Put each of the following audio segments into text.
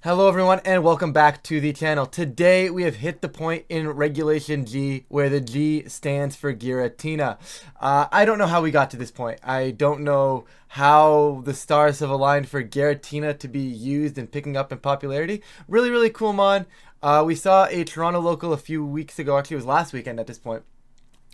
Hello everyone and welcome back to the channel. Today we have hit the point in Regulation G where the G stands for Giratina. I don't know how we got to this point. I don't know how the stars have aligned for Giratina to be used and picking up in popularity. Really cool mod. We saw a Toronto local a few weeks ago, actually it was last weekend at this point,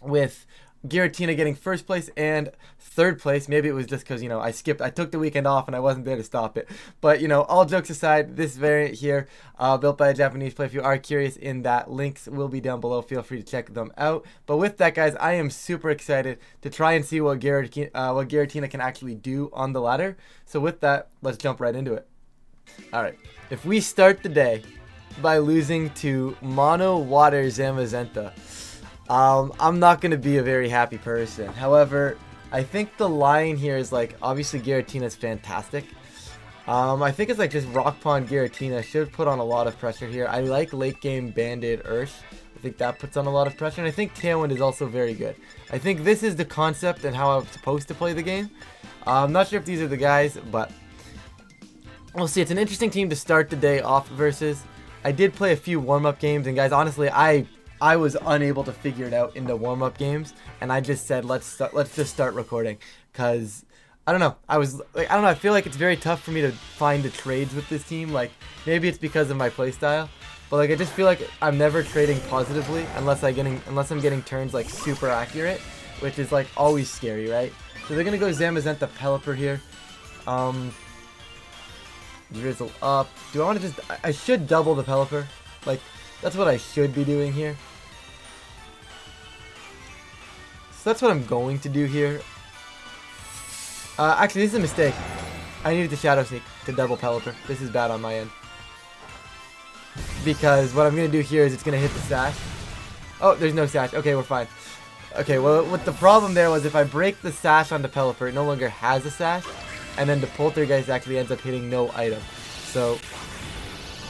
with Giratina getting first place and third place. Maybe it was just because, I took the weekend off and I wasn't there to stop it. But, all jokes aside, this variant here, built by a Japanese player, if you are curious in that, links will be down below. Feel free to check them out. But with that, guys, I am super excited to try and see what Giratina can actually do on the ladder. So with that, let's jump right into it. Alright, if we start the day by losing to Mono Water Zamazenta, I'm not going to be a very happy person. However, I think the line here is obviously Giratina is fantastic. I think it's just Rock Pond Giratina should put on a lot of pressure here. I like late game Banded Earth. I think that puts on a lot of pressure. And I think Tailwind is also very good. I think this is the concept and how I'm supposed to play the game. I'm not sure if these are the guys, but we'll see. It's an interesting team to start the day off versus. I did play a few warm-up games, and guys, honestly, I was unable to figure it out in the warm-up games, and I just said let's just start recording, cause I don't know. I feel like it's very tough for me to find the trades with this team. Maybe it's because of my playstyle, but I just feel like I'm never trading positively unless I'm getting turns super accurate, which is always scary, right? So they're gonna go Zamazenta Pelipper here. Drizzle up. Do I want to just? I should double the Pelipper. That's what I should be doing here. So that's what I'm going to do here. Actually, this is a mistake. I needed to Shadow Sneak to double Pelipper. This is bad on my end. Because what I'm going to do here is it's going to hit the sash. Oh, there's no sash. Okay, we're fine. Okay, well, what the problem there was if I break the sash on the Pelipper, it no longer has a sash. And then the Poltergeist actually ends up hitting no item. So,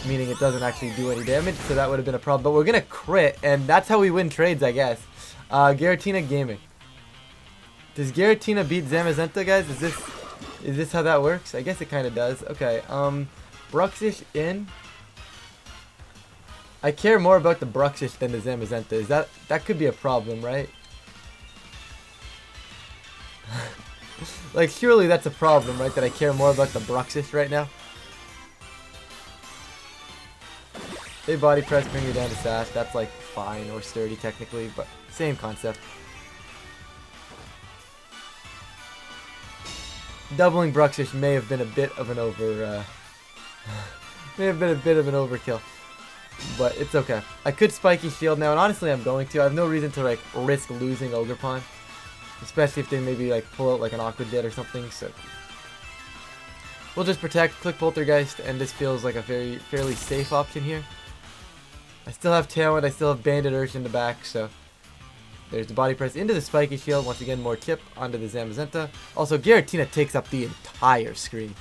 meaning it doesn't actually do any damage, so that would have been a problem. But we're going to crit, and that's how we win trades, I guess. Giratina Gaming. Does Giratina beat Zamazenta, guys? Is this how that works? I guess it kind of does. Okay, Bruxish in. I care more about the Bruxish than the Zamazenta. That could be a problem, right? Surely that's a problem, right? That I care more about the Bruxish right now. They body press, bring you down to sash. That's fine or sturdy technically, but same concept. Doubling Bruxish may have been a bit of an overkill, but it's okay. I could Spiky Shield now, and honestly, I'm going to. I have no reason to risk losing Ogre Pawn, especially if they maybe pull out an Aqua Jet or something. So we'll just protect, click Poltergeist, and this feels like a fairly safe option here. I still have Tailwind, I still have Banded Urge in the back, so there's the body press into the Spiky Shield. Once again, more chip onto the Zamazenta. Also, Giratina takes up the entire screen.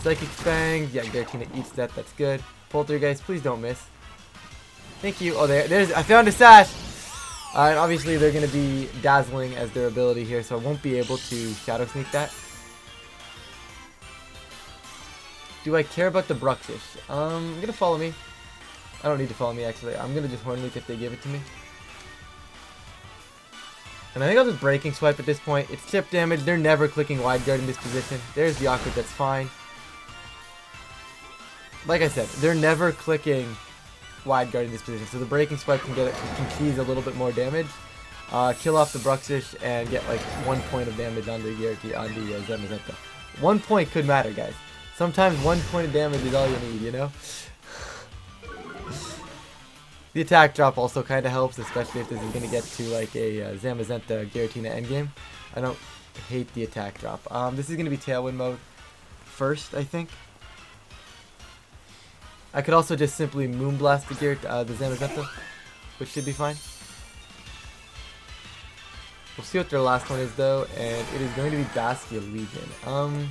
Psychic Fang, yeah, Giratina eats that, that's good. Poltergeist, please don't miss. Thank you. Oh, there's, I found a sash! And obviously they're going to be Dazzling as their ability here, so I won't be able to Shadow Sneak that. Do I care about the Bruxish? I'm going to follow me. I don't need to follow me, actually. I'm going to just Horn Leak if they give it to me. And I think I'll just Breaking Swipe at this point. It's chip damage. They're never clicking Wide Guard in this position. There's the Aqua, that's fine. Like I said, they're never clicking Wide Guard in this position. So the Breaking Swipe can tease a little bit more damage. Kill off the Bruxish and get 1 point of damage on the Zamazenta. 1 point could matter, guys. Sometimes 1 point of damage is all you need, you know? The attack drop also kind of helps, especially if this is going to get to a Zamazenta Giratina endgame. I don't hate the attack drop. This is going to be Tailwind mode first, I think. I could also just simply Moonblast the Zamazenta, which should be fine. We'll see what their last one is though, and it is going to be Bastia Legion.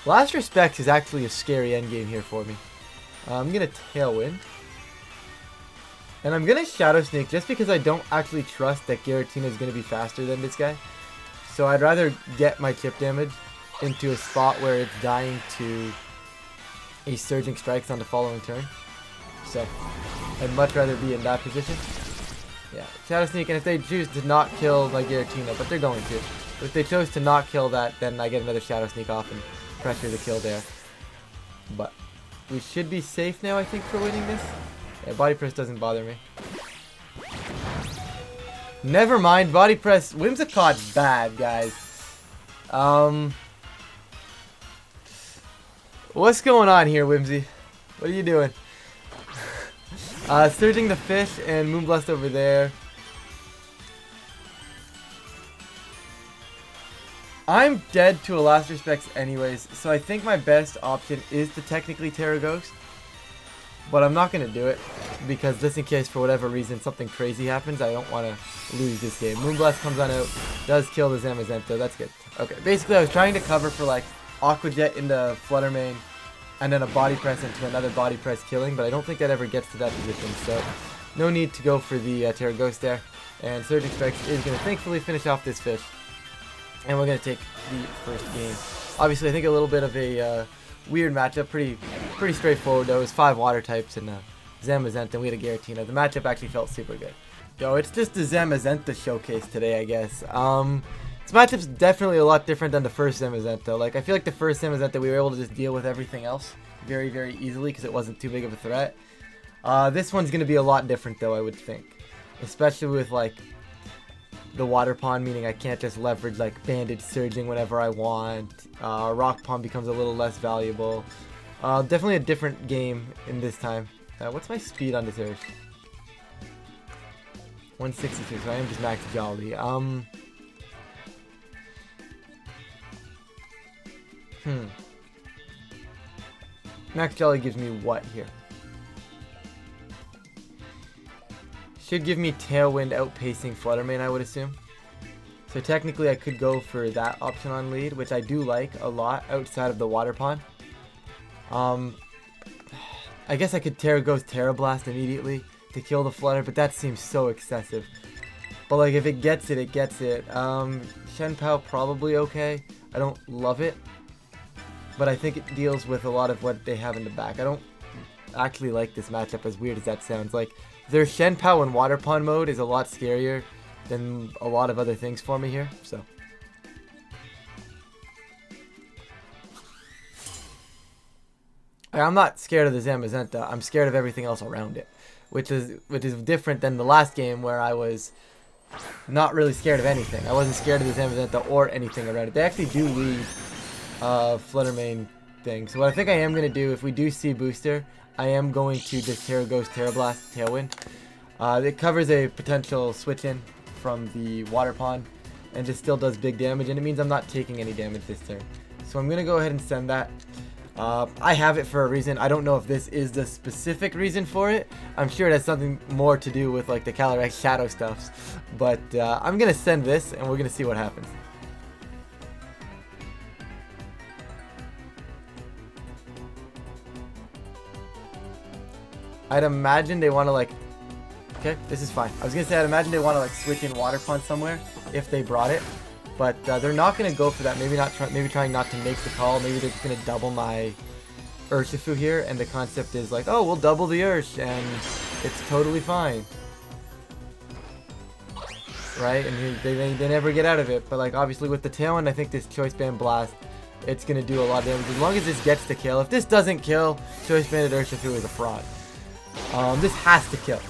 Last Respect is actually a scary endgame here for me. I'm going to Tailwind. And I'm going to Shadow Sneak just because I don't actually trust that Giratina is going to be faster than this guy. So I'd rather get my chip damage into a spot where it's dying to a Surging Strikes on the following turn. So I'd much rather be in that position. Yeah, Shadow Sneak, and if they choose to not kill my Giratina, but they're going to. But if they chose to not kill that, then I get another Shadow Sneak off and pressure the kill there. But we should be safe now, I think, for winning this. Yeah, Body Press doesn't bother me. Never mind, Body Press. Whimsicott's bad, guys. What's going on here, Whimsy? What are you doing? Surging the Fish and Moonblast over there. I'm dead to a last respects anyways, so I think my best option is to technically Terra Ghost. But I'm not going to do it, because just in case for whatever reason something crazy happens, I don't want to lose this game. Moonblast comes on out, does kill the Zamazenta, that's good. Okay, basically I was trying to cover for like Aqua Jet into Flutter Mane, and then a Body Press into another Body Press killing, but I don't think that ever gets to that position, so no need to go for the Terra Ghost there. And Surging Strikes is going to thankfully finish off this fish, and we're going to take the first game. Obviously I think a little bit of a weird matchup, pretty straightforward though. It was 5 water types and Zamazenta, and we had a Giratina. The matchup actually felt super good. Yo, it's just the Zamazenta showcase today, I guess. This matchup's definitely a lot different than the first Zamazenta. Like, I feel like the first Zamazenta we were able to just deal with everything else very, very easily because it wasn't too big of a threat. This one's going to be a lot different though, I would think. Especially with like the water pond, meaning I can't just leverage like bandage surging whenever I want. Rock pond becomes a little less valuable. Definitely a different game in this time. What's my speed on this Ursh? 162, so I am just max Jolly. Max Jolly gives me what here? Should give me Tailwind outpacing Flutter Mane, I would assume. So technically I could go for that option on lead, which I do like a lot outside of the water pond. I guess I could Terra Ghost Terra Blast immediately to kill the Flutter, but that seems so excessive. But like if it gets it, it gets it. Shen Pao probably okay. I don't love it, but I think it deals with a lot of what they have in the back. I don't actually like this matchup, as weird as that sounds. Like, their Shen Pao in Water Pond mode is a lot scarier than a lot of other things for me here, so. I'm not scared of the Zamazenta, I'm scared of everything else around it. Which is different than the last game where I was not really scared of anything. I wasn't scared of the Zamazenta or anything around it. They actually do lead Flutter Mane thing. So what I think I am going to do, if we do see Booster, I am going to just Terra Ghost, Terra Blast, Tailwind. It covers a potential switch in from the water pond and just still does big damage, and it means I'm not taking any damage this turn. So I'm going to go ahead and send that. I have it for a reason. I don't know if this is the specific reason for it. I'm sure it has something more to do with like the Caly-I shadow stuffs. But I'm going to send this and we're going to see what happens. I'd imagine they want to like, okay, this is fine. I was going to say I'd imagine they want to like switch in water pond somewhere if they brought it. But they're not going to go for that. Maybe trying not to make the call. Maybe they're just going to double my Urshifu here. And the concept is like, oh, we'll double the Ursh and it's totally fine. Right? And they never get out of it. But like obviously with the Tailwind, I think this Choice Band Blast, it's going to do a lot of damage. As long as this gets to kill. If this doesn't kill, Choice Banded Urshifu is a fraud. This has to kill.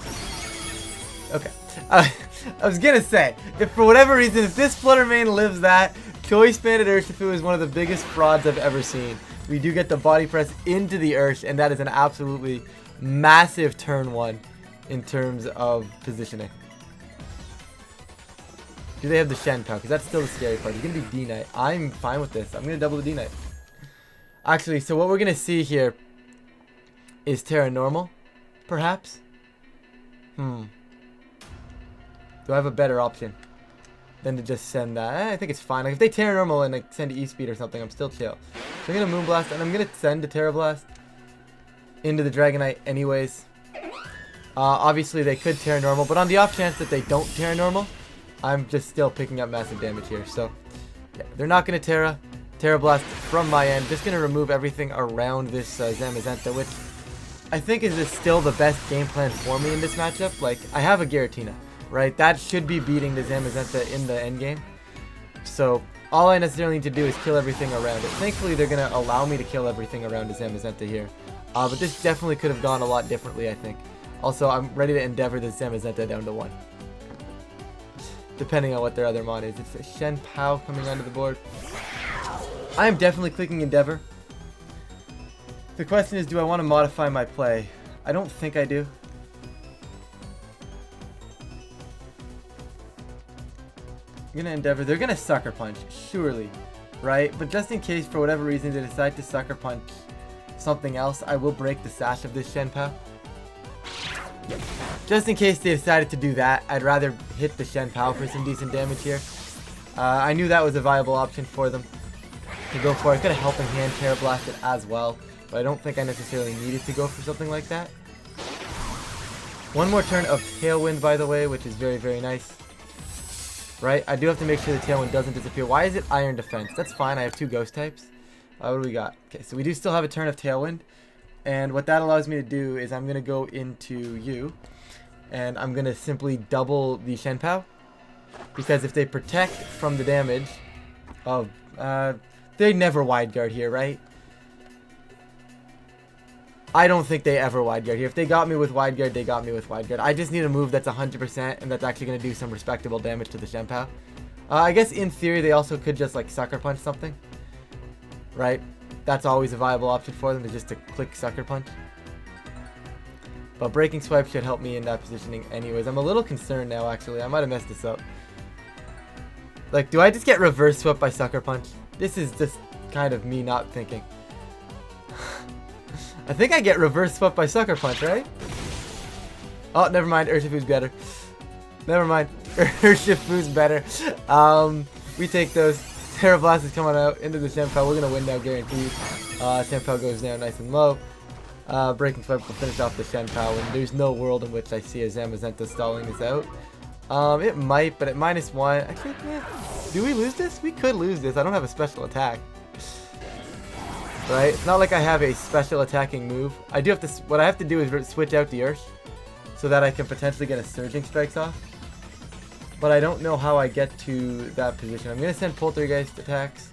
Okay. I was gonna say, if for whatever reason, if this Flutter Mane lives that, Choice Banded Urshifu is one of the biggest frauds I've ever seen. We do get the Body Press into the Ursh, and that is an absolutely massive turn 1 in terms of positioning. Do they have the Shen Pao? Because that's still the scary part. It's gonna be D-Knight. I'm fine with this. I'm gonna double the D-Knight. Actually, so what we're gonna see here is Terra Normal, perhaps? Do I have a better option than to just send that? I think it's fine. Like if they Terra Normal and like send E-Speed or something, I'm still chill. So I'm gonna Moonblast and I'm gonna send the Terra Blast into the Dragonite anyways. Obviously they could Terra Normal, but on the off chance that they don't Terra Normal, I'm just still picking up massive damage here. So Yeah, they're not going to Terra Blast from my end. Just going to remove everything around this Zamazenta, which I think is still the best game plan for me in this matchup. Like, I have a Giratina, right? That should be beating the Zamazenta in the end game. So all I necessarily need to do is kill everything around it. Thankfully, they're going to allow me to kill everything around the Zamazenta here. But this definitely could have gone a lot differently, I think. Also, I'm ready to endeavor this Zamazenta down to 1. Depending on what their other mod is. It's a Shen Pao coming onto the board. I am definitely clicking Endeavor. The question is, do I want to modify my play? I don't think I do. I'm going to Endeavor. They're going to Sucker Punch, surely, right? But just in case, for whatever reason, they decide to Sucker Punch something else, I will break the sash of this Shen Pao. Just in case they decided to do that, I'd rather hit the Shen Pao for some decent damage here. I knew that was a viable option for them to go for. I could have Helping Hand Terra Blasted as well, but I don't think I necessarily needed to go for something like that. One more turn of Tailwind, by the way, which is very, very nice. Right? I do have to make sure the Tailwind doesn't disappear. Why is it Iron Defense? That's fine. I have 2 Ghost types. What do we got? Okay, so we do still have a turn of Tailwind. And what that allows me to do is I'm going to go into you. And I'm going to simply double the Shen Pao. Because if they protect from the damage of... they never wide guard here, right? I don't think they ever wide guard here. If they got me with wide guard, they got me with wide guard. I just need a move that's 100% and that's actually going to do some respectable damage to the Shen Pao. I guess in theory they also could just like Sucker Punch something. Right? That's always a viable option for them, is just to click Sucker Punch. But Breaking Swipe should help me in that positioning anyways. I'm a little concerned now, actually. I might have messed this up. Like, do I just get reverse swept by Sucker Punch? This is just kind of me not thinking. I think I get reverse swept by Sucker Punch, right? Oh, never mind. Urshifu's better. Never mind. Urshifu's better. We take those. Terra Blast is coming out into the Shen Pao. We're going to win now, guaranteed. Shen Pao goes down nice and low. Breaking Swipe will finish off the Shen Pao, and there's no world in which I see a Zamazenta stalling this out. It might, but at -1, actually, yeah. Do we lose this? We could lose this. I don't have a special attack. Right? It's not like I have a special attacking move. I do have to, what I have to do is switch out the Ursh so that I can potentially get a Surging Strikes off. But I don't know how I get to that position. I'm going to send Poltergeist attacks.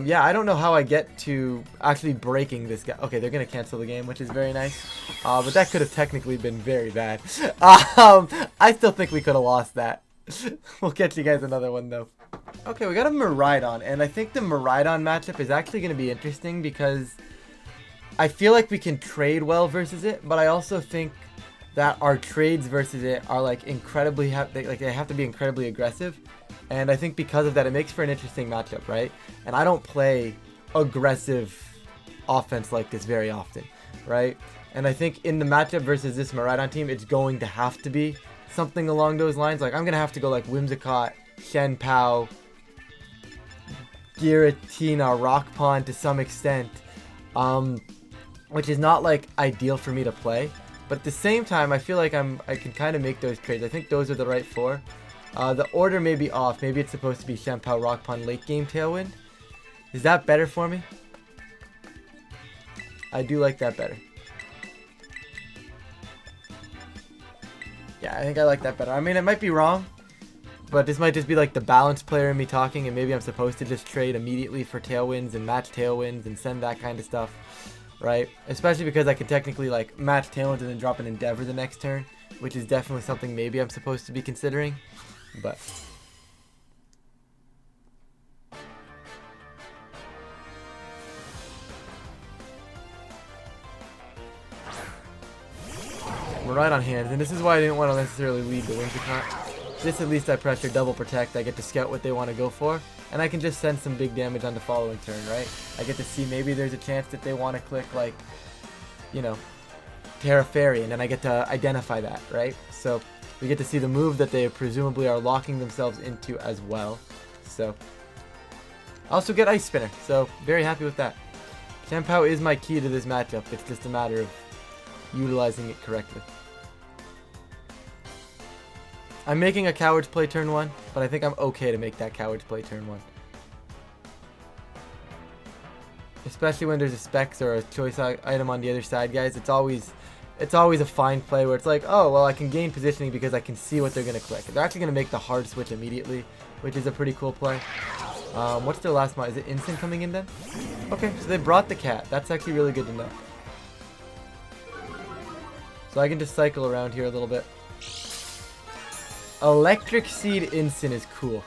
Yeah, I don't know how I get to actually breaking this guy. Okay, they're going to cancel the game, which is very nice. But that could have technically been very bad. I still think we could have lost that. We'll catch you guys another one, though. Okay, we got a Miraidon, and I think the Miraidon matchup is actually going to be interesting because I feel like we can trade well versus it, but I also think that our trades versus it are like incredibly, they have to be incredibly aggressive. And I think because of that, it makes for an interesting matchup, right? And I don't play aggressive offense like this very often, right? And I think in the matchup versus this Miraidon team, it's going to have to be something along those lines. Like, I'm going to have to go like Whimsicott, Shen Pao, Giratina, Rock Pond to some extent, which is not like ideal for me to play. But at the same time, I feel like I can kind of make those trades. I think those are the right 4. The order may be off. Maybe it's supposed to be Shen Pao, Rock Pond, late game Tailwind. Is that better for me? I do like that better. Yeah, I think I like that better. I mean, it might be wrong, but this might just be like the balanced player in me talking, and maybe I'm supposed to just trade immediately for Tailwinds and match Tailwinds and send that kind of stuff, right? Especially because I can technically like match Tailwinds and then drop an Endeavor the next turn, which is definitely something maybe I'm supposed to be considering. But we're right on hand, and this is why I didn't want to necessarily lead the Whimsicott. This at least I pressure double protect. I get to scout what they want to go for, and I can just send some big damage on the following turn, right? I get to see maybe there's a chance that they want to click like, you know, Terra Fairy, and then I get to identify that, right? So we get to see the move that they presumably are locking themselves into as well. So I also get Ice Spinner, so very happy with that. Shen Pao is my key to this matchup. It's just a matter of utilizing it correctly. I'm making a coward's play turn 1, but I think I'm okay to make that coward's play turn 1. Especially when there's a specs or a choice item on the other side, guys. It's always a fine play where it's like, oh, well, I can gain positioning because I can see what they're going to click. They're actually going to make the hard switch immediately, which is a pretty cool play. What's their last mod? Is it instant coming in then? Okay, so they brought the cat. That's actually really good to know. So I can just cycle around here a little bit. Electric Seed instant is cool.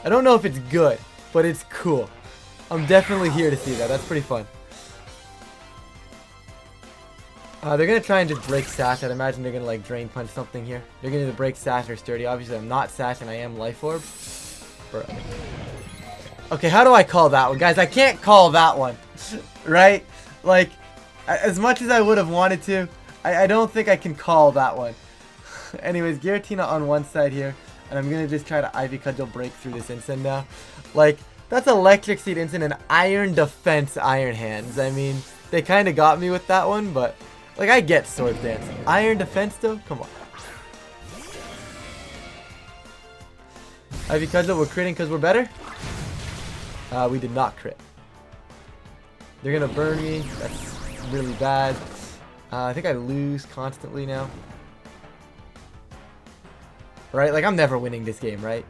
I don't know if it's good, but it's cool. I'm definitely here to see that. That's pretty fun. They're going to try and just break Sash. I'd imagine they're going to like Drain Punch something here. They're going to either break Sash or Sturdy. Obviously, I'm not Sash and I am Life Orb. Bro. Okay, how do I call that one? Guys, I can't call that one. Right? Like, as much as I would have wanted to, I don't think I can call that one. Anyways, Giratina on one side here. And I'm going to just try to Ivy Cudgel break through this instant now. Like, that's Electric Seed instant and Iron Defense Iron Hands. I mean, they kind of got me with that one, but... Like, I get Sword Dance. Iron Defense, though? Come on. Ivy Cudgel, we're critting because we're better? We did not crit. They're going to burn me. That's really bad. I think I lose constantly now. Right? Like, I'm never winning this game, right?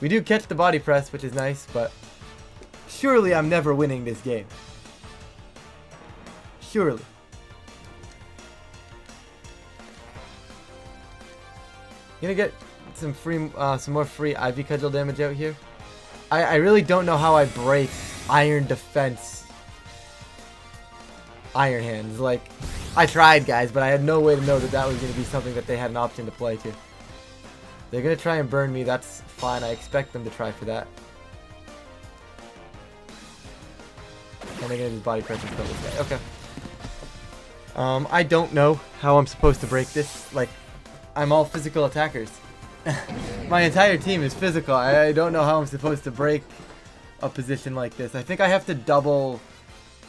We do catch the body press, which is nice, but... Surely I'm never winning this game. Surely. Gonna get some free, some more free Ivy Cudgel damage out here. I really don't know how I break Iron Defense Iron Hands. Like, I tried, guys, but I had no way to know that that was gonna be something that they had an option to play to. They're gonna try and burn me. That's fine. I expect them to try for that. And they're gonna just body press and kill this guy. Okay. I don't know how I'm supposed to break this. Like, I'm all physical attackers. My entire team is physical. I don't know how I'm supposed to break a position like this. I think I have to double...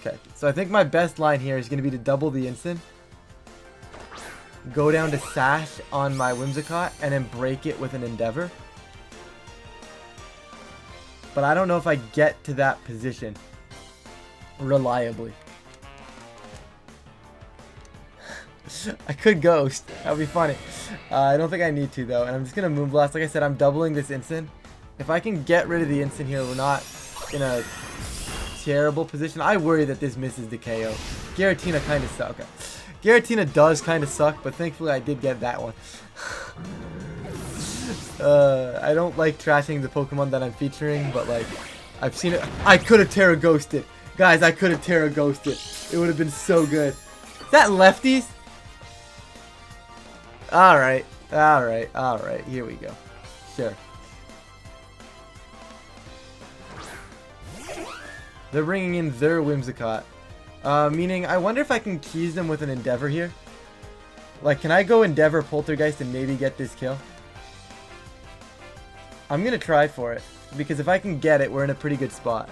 Okay, so I think my best line here is going to be to double the instant. Go down to Sash on my Whimsicott and then break it with an Endeavor. But I don't know if I get to that position reliably. I could Ghost. That would be funny. I don't think I need to, though. And I'm just going to Moonblast. Like I said, I'm doubling this instant. If I can get rid of the instant here, we're not in a terrible position. I worry that this misses the KO. Giratina kind of sucks. Okay. Giratina does kind of suck, but thankfully I did get that one. I don't like trashing the Pokemon that I'm featuring, but like, I've seen it. I could have Terra Ghosted. Guys, I could have Terra Ghosted. It would have been so good. Is that lefties? Alright, alright, alright. Here we go. Sure. They're bringing in their Whimsicott. Meaning, I wonder if I can keys them with an Endeavor here. Like, can I go Endeavor Poltergeist and maybe get this kill? I'm gonna try for it. Because if I can get it, we're in a pretty good spot.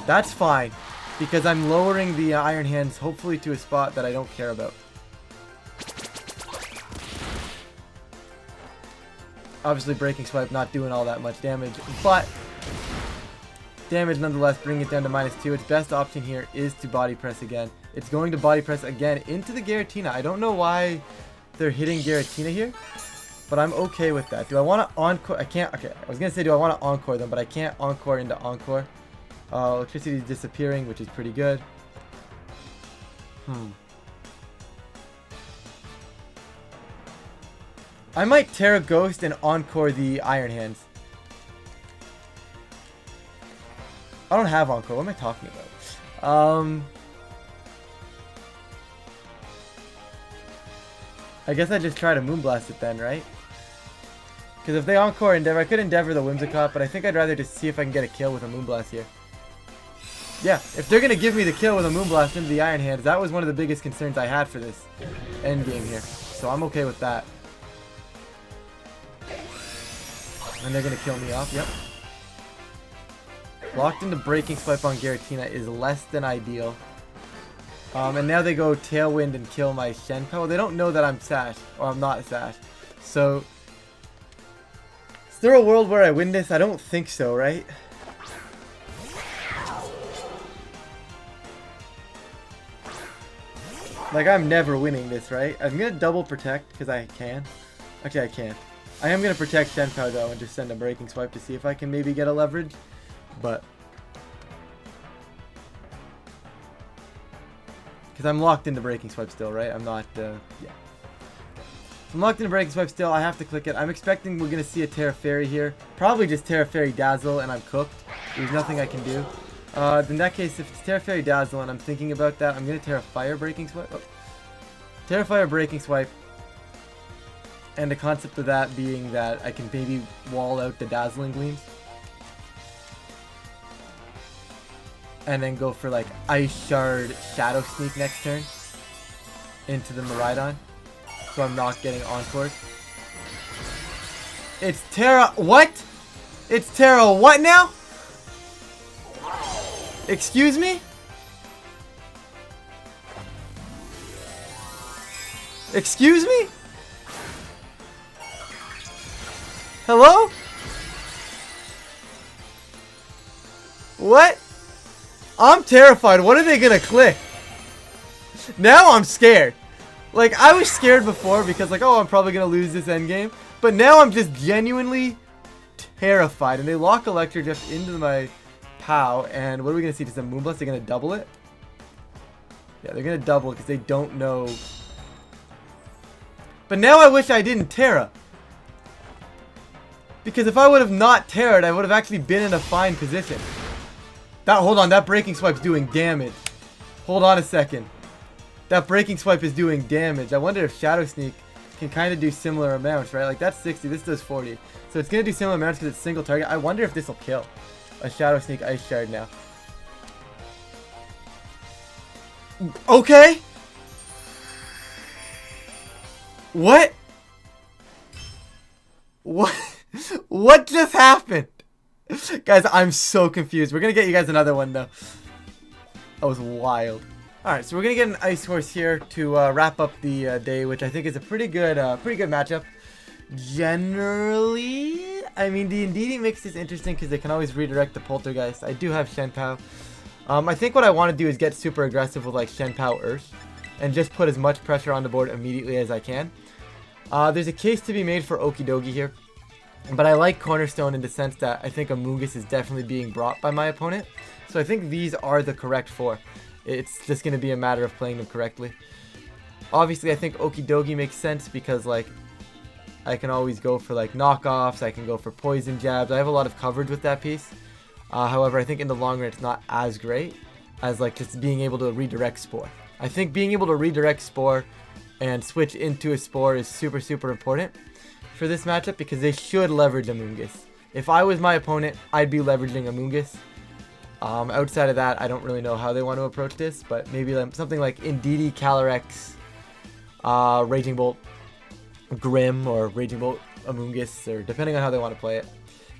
That's fine. Because I'm lowering the Iron Hands, hopefully to a spot that I don't care about. Obviously, Breaking Swipe not doing all that much damage, but damage nonetheless, bring it down to -2. Its best option here is to Body Press again. It's going to Body Press again into the Giratina. I don't know why they're hitting Giratina here, but I'm okay with that. Do I want to Encore? I can't. Okay, I was going to say, do I want to Encore them, but I can't Encore into Encore. Electricity is disappearing, which is pretty good. I might Terra Ghost and Encore the Iron Hands. I don't have Encore. What am I talking about? I guess I just try to Moonblast it then, right? Because if they Encore Endeavor, I could Endeavor the Whimsicott, but I think I'd rather just see if I can get a kill with a Moonblast here. Yeah, if they're going to give me the kill with a Moonblast into the Iron Hands, that was one of the biggest concerns I had for this endgame here. So I'm okay with that. And they're going to kill me off, yep. Locked into Breaking Swipe on Giratina is less than ideal. And now they go Tailwind and kill my Shenpao. They don't know that I'm Sash, or I'm not Sash. So, is there a world where I win this? I don't think so, right? Like, I'm never winning this, right? I'm gonna double protect, because I can. Actually, I can't. I am gonna protect Shenpao, though, and just send a Breaking Swipe to see if I can maybe get a leverage. But... because I'm locked into Breaking Swipe still, right? I'm not, yeah. I'm locked into Breaking Swipe still. I have to click it. I'm expecting we're going to see a Terra Fairy here. Probably just Terra Fairy Dazzle and I'm cooked. There's nothing I can do. In that case, if it's Terra Fairy Dazzle and I'm thinking about that, I'm going to Terra Fire Breaking Swipe. Oh. Terra Fire Breaking Swipe. And the concept of that being that I can maybe wall out the Dazzling Gleams. And then go for like Ice Shard Shadow Sneak next turn into the Miraidon. So I'm not getting Encored. It's Terra... what? It's Terra what now? Excuse me? Excuse me? Hello? What? I'm terrified. What are they gonna click? Now I'm scared. Like, I was scared before because, like, oh, I'm probably gonna lose this endgame. But now I'm just genuinely terrified. And they lock Electro Drift into my POW. And what are we gonna see? Does the Moonblast, they're gonna double it? Yeah, they're gonna double it because they don't know. But now I wish I didn't Terra. Because if I would have not Terra'd, I would have actually been in a fine position. Hold on, that Breaking Swipe's doing damage. Hold on a second. That Breaking Swipe is doing damage. I wonder if Shadow Sneak can kind of do similar amounts, right? Like, that's 60, this does 40. So it's going to do similar amounts because it's single target. I wonder if this will kill a Shadow Sneak Ice Shard now. Okay. What? What? What just happened? Guys, I'm so confused. We're going to get you guys another one, though. That was wild. Alright, so we're going to get an Ice Horse here to wrap up the day, which I think is a pretty good matchup. Generally, I mean, the Indeedee mix is interesting because they can always redirect the Poltergeist. I do have Shenpao. I think what I want to do is get super aggressive with, like, Shenpao Earth and just put as much pressure on the board immediately as I can. There's a case to be made for Okidogi here. But I like Cornerstone in the sense that I think Amoonguss is definitely being brought by my opponent. So I think these are the correct four. It's just going to be a matter of playing them correctly. Obviously, I think Okidogi makes sense because, like, I can always go for, like, knockoffs. I can go for poison jabs. I have a lot of coverage with that piece. However, I think in the long run, it's not as great as, like, just being able to redirect Spore. I think being able to redirect Spore and switch into a Spore is super, super important for this matchup because they should leverage Amoonguss. If I was my opponent, I'd be leveraging Amoonguss. Outside of that, I don't really know how they want to approach this, but maybe something like Indeedee, Calyrex, Raging Bolt, Grim, or Raging Bolt, Amoonguss, or depending on how they want to play it.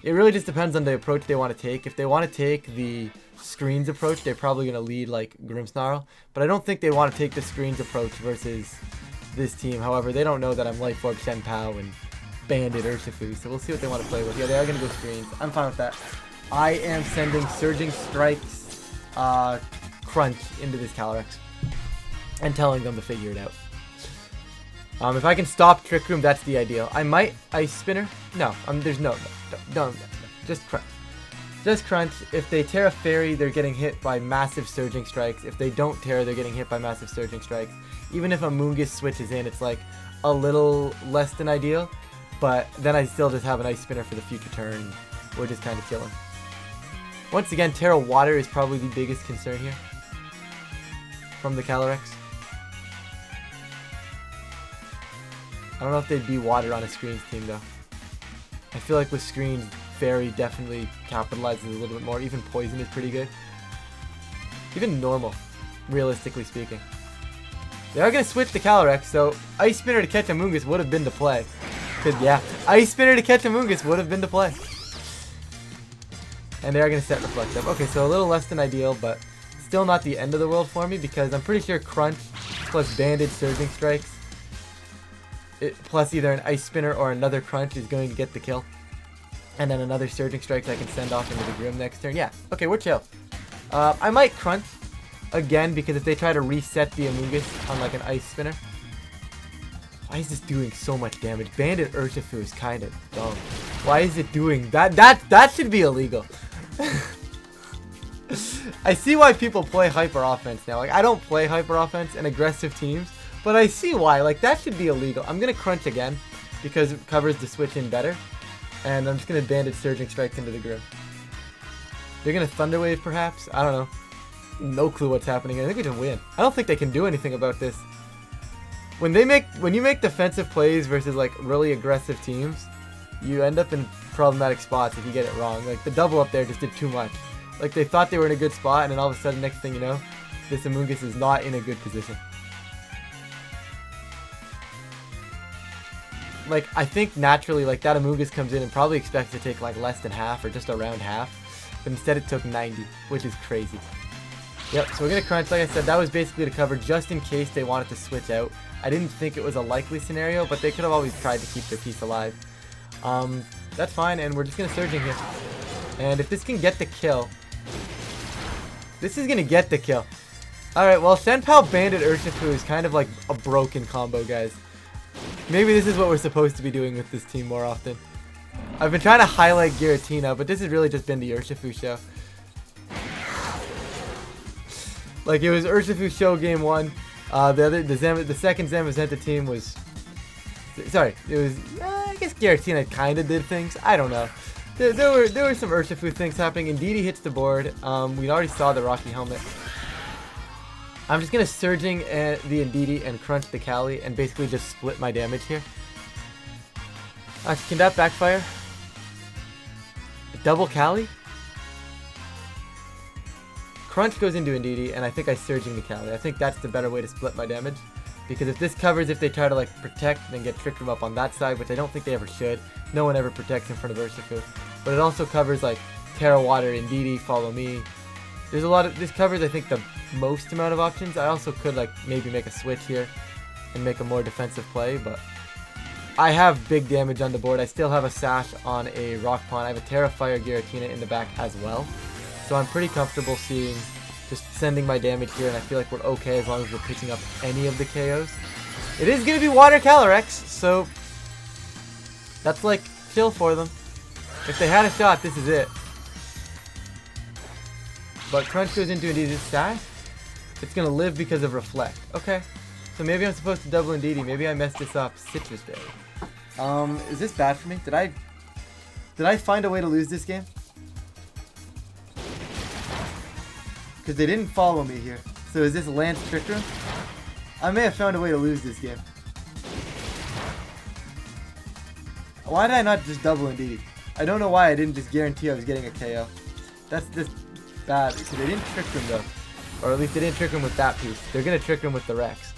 It really just depends on the approach they want to take. If they want to take the screens approach, they're probably going to lead like Grimmsnarl, but I don't think they want to take the screens approach versus this team. However, they don't know that I'm Life Orb, Shenpao, and Bandit Urshifu, so we'll see what they want to play with. Yeah, they are going to go screens. I'm fine with that. I am sending Surging Strikes Crunch into this Calyrex and telling them to figure it out. If I can stop Trick Room, that's the ideal. I might Ice Spinner. No, there's no, just Crunch. Just Crunch. If they Terra Fairy, they're getting hit by massive Surging Strikes. If they don't Terra, they're getting hit by massive Surging Strikes. Even if Amoonguss switches in, it's like a little less than ideal. But then I still just have an Ice Spinner for the future turn. We're just kind of chilling. Once again, Terra Water is probably the biggest concern here from the Calyrex. I don't know if they'd be Water on a Screens team, though. I feel like with Screens, Fairy definitely capitalizes a little bit more. Even Poison is pretty good. Even Normal, realistically speaking. They are going to switch the Calyrex, so Ice Spinner to catch Amoonguss would have been the play. Yeah, Ice Spinner to catch Amoonguss would have been the play. And they are going to set Reflect up. Okay, so a little less than ideal, but still not the end of the world for me because I'm pretty sure Crunch plus Banded Surging Strikes plus either an Ice Spinner or another Crunch is going to get the kill. And then another Surging Strikes I can send off into the Grim next turn. Yeah, okay, we're chill. I might Crunch again because if they try to reset the Amoonguss on like an Ice Spinner. Why is this doing so much damage? Bandit Urshifu is kind of dumb. Why is it doing that? That should be illegal. I see why people play hyper offense now. Like, I don't play hyper offense in aggressive teams, but I see why. Like, that should be illegal. I'm gonna Crunch again because it covers the switch in better, and I'm just gonna Bandit Surging Strikes into the Grim. They're gonna Thunder Wave perhaps. I don't know. No clue what's happening. I think we just win. I don't think they can do anything about this. When you make defensive plays versus like really aggressive teams, you end up in problematic spots if you get it wrong. Like the double up there just did too much. Like they thought they were in a good spot, and then all of a sudden, next thing you know, this Amoonguss is not in a good position. Like I think naturally, like that Amoonguss comes in and probably expects to take like less than half or just around half, but instead it took 90, which is crazy. Yep, so we're gonna Crunch. Like I said, that was basically to cover just in case they wanted to switch out. I didn't think it was a likely scenario, but they could have always tried to keep their piece alive. That's fine, and we're just gonna Surging here. And if this can get the kill, this is gonna get the kill. Alright, well, Senpal Bandit Urshifu is kind of like a broken combo, guys. Maybe this is what we're supposed to be doing with this team more often. I've been trying to highlight Giratina, but this has really just been the Urshifu show. Like, it was Urshifu show game 1. The second Zamazenta team was... Sorry, it was... I guess Giratina kind of did things. I don't know. There were some Urshifu things happening. Indeedee hits the board. We already saw the Rocky Helmet. I'm just going to Surging the Indeedee and Crunch the Caly and basically just split my damage here. Can that backfire? Double Caly? Crunch goes into Indeedee, and I think I Surging the Caly. I think that's the better way to split my damage. Because if this covers, if they try to like protect, then get Trick Room up on that side, which I don't think they ever should. No one ever protects in front of Urshifu. But it also covers like Terra Water, Indeedee, Follow Me. There's a lot of, this covers I think the most amount of options. I also could like maybe make a switch here and make a more defensive play, but I have big damage on the board. I still have a Sash on a Rock Pond. I have a Terra Fire Giratina in the back as well. So I'm pretty comfortable seeing just sending my damage here, and I feel like we're okay as long as we're picking up any of the KOs. It is going to be Water Calyrex, so that's like chill for them. If they had a shot, this is it. But Crunch goes into Indeedee's Sash. It's going to live because of Reflect. Okay. So maybe I'm supposed to double Indeedee. Maybe I messed this up. Citrus Berry. Is this bad for me? Did I find a way to lose this game? Because they didn't follow me here. So is this Lance Trick Room? I may have found a way to lose this game. Why did I not just double Indeedee? I don't know why I didn't just guarantee I was getting a KO. That's just bad. So they didn't Trick Room though. Or at least they didn't Trick Room with that piece. They're going to Trick Room with the Rex.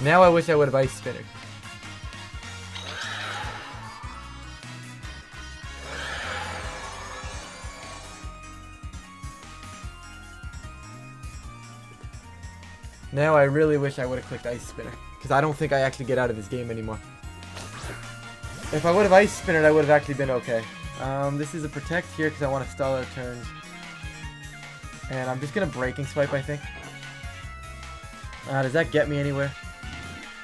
Now I wish I would have Ice Spinnered. Now I really wish I would have clicked Ice Spinner, because I don't think I actually get out of this game anymore. If I would have Ice Spinnered, I would have actually been okay. This is a Protect here because I want to stall our turns. And I'm just going to Breaking Swipe, I think. Does that get me anywhere?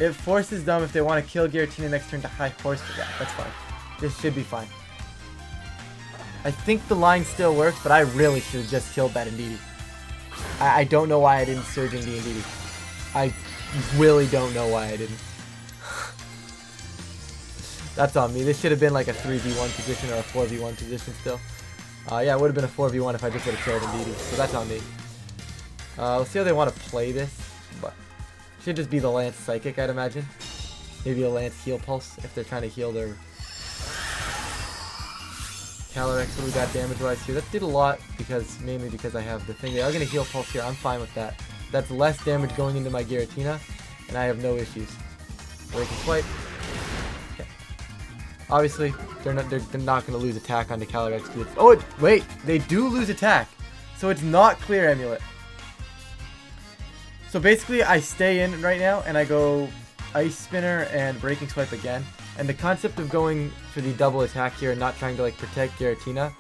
It forces them, if they want to kill Giratina next turn, to High Horse for that. That's fine. This should be fine. I think the line still works, but I really should have just killed that Indeedee. I don't know why I didn't Surging the Indeedee. I really don't know why I didn't. That's on me. This should have been like a 3v1 position or a 4v1 position still. Yeah, it would have been a 4v1 if I just would have killed Indeedee. So that's on me. Let's see how they want to play this. But should just be the Lance Psychic, I'd imagine. Maybe a Lance Heal Pulse if they're trying to heal their Calyrex. What do we got damage-wise here? That did a lot, mainly because I have the thing. They are going to Heal Pulse here. I'm fine with that. That's less damage going into my Giratina, and I have no issues. Breaking Swipe. Okay. Obviously, they're not going to lose attack onto Calyrex. Oh, wait! They do lose attack! So it's not clear amulet. So basically I stay in right now and I go Ice Spinner and Breaking Swipe again. And the concept of going for the double attack here and not trying to like protect Giratina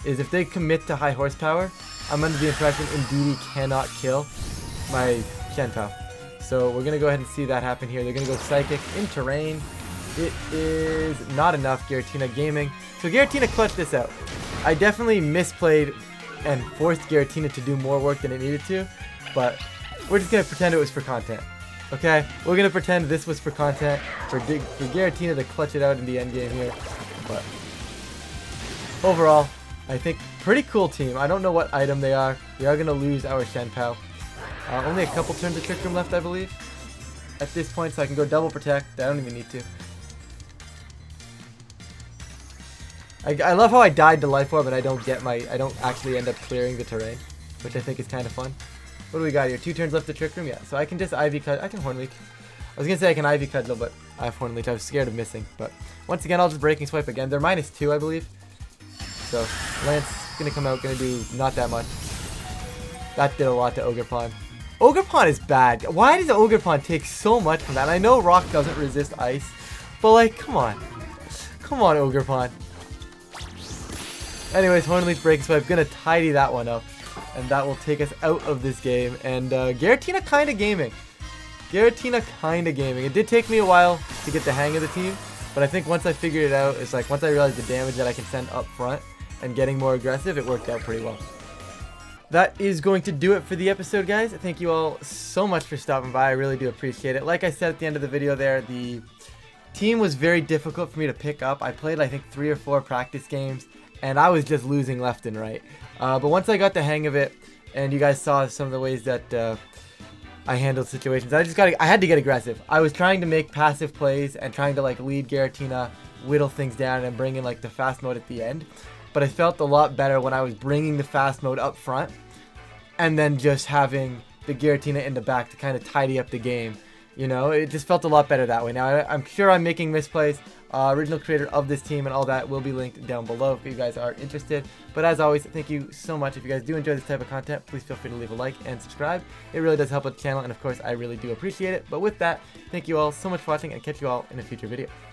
is if they commit to high horsepower, I'm under the impression Indeedee cannot kill my Shenpao. So we're going to go ahead and see that happen here. They're going to go Psychic in terrain. It is not enough. Giratina gaming. So Giratina clutched this out. I definitely misplayed and forced Giratina to do more work than it needed to, but we're just going to pretend it was for content. Okay? We're going to pretend this was for content, for Giratina to clutch it out in the end game here. But overall, I think pretty cool team. I don't know what item they are. We are going to lose our Shenpao. Only a couple turns of Trick Room left, I believe, at this point, so I can go double protect. I don't even need to. I love how I died to Life Orb, but I don't actually end up clearing the terrain, which I think is kind of fun. What do we got here? 2 turns left to Trick Room? Yeah, so I can just Ivy Cut. I can Horn Leak. I was going to say I can Ivy Cut, but I have Horn Leak. I was scared of missing, but once again, I'll just Breaking Swipe again. They're -2, I believe. So Lance is going to come out, going to do not that much. That did a lot to Ogerpon. Ogerpon is bad. Why does Ogerpon take so much from that? I know Rock doesn't resist ice, but like, come on. Come on, Ogerpon. Anyways, Horn Leech Breaking Swipe, gonna tidy that one up. And that will take us out of this game. And Giratina kinda gaming. Giratina kinda gaming. It did take me a while to get the hang of the team, but I think once I figured it out, it's like once I realized the damage that I can send up front and getting more aggressive, it worked out pretty well. That is going to do it for the episode, guys. Thank you all so much for stopping by. I really do appreciate it. Like I said at the end of the video there, the team was very difficult for me to pick up. I played, I think, 3 or 4 practice games, and I was just losing left and right. But once I got the hang of it, and you guys saw some of the ways that I handled situations, I had to get aggressive. I was trying to make passive plays and trying to like lead Giratina, whittle things down, and bring in like the fast mode at the end. But I felt a lot better when I was bringing the fast mode up front and then just having the Giratina in the back to kind of tidy up the game. You know, it just felt a lot better that way. Now, I'm sure I'm making misplays. Original creator of this team and all that will be linked down below if you guys are interested. But as always, thank you so much. If you guys do enjoy this type of content, please feel free to leave a like and subscribe. It really does help out the channel, and of course, I really do appreciate it. But with that, thank you all so much for watching, and catch you all in a future video.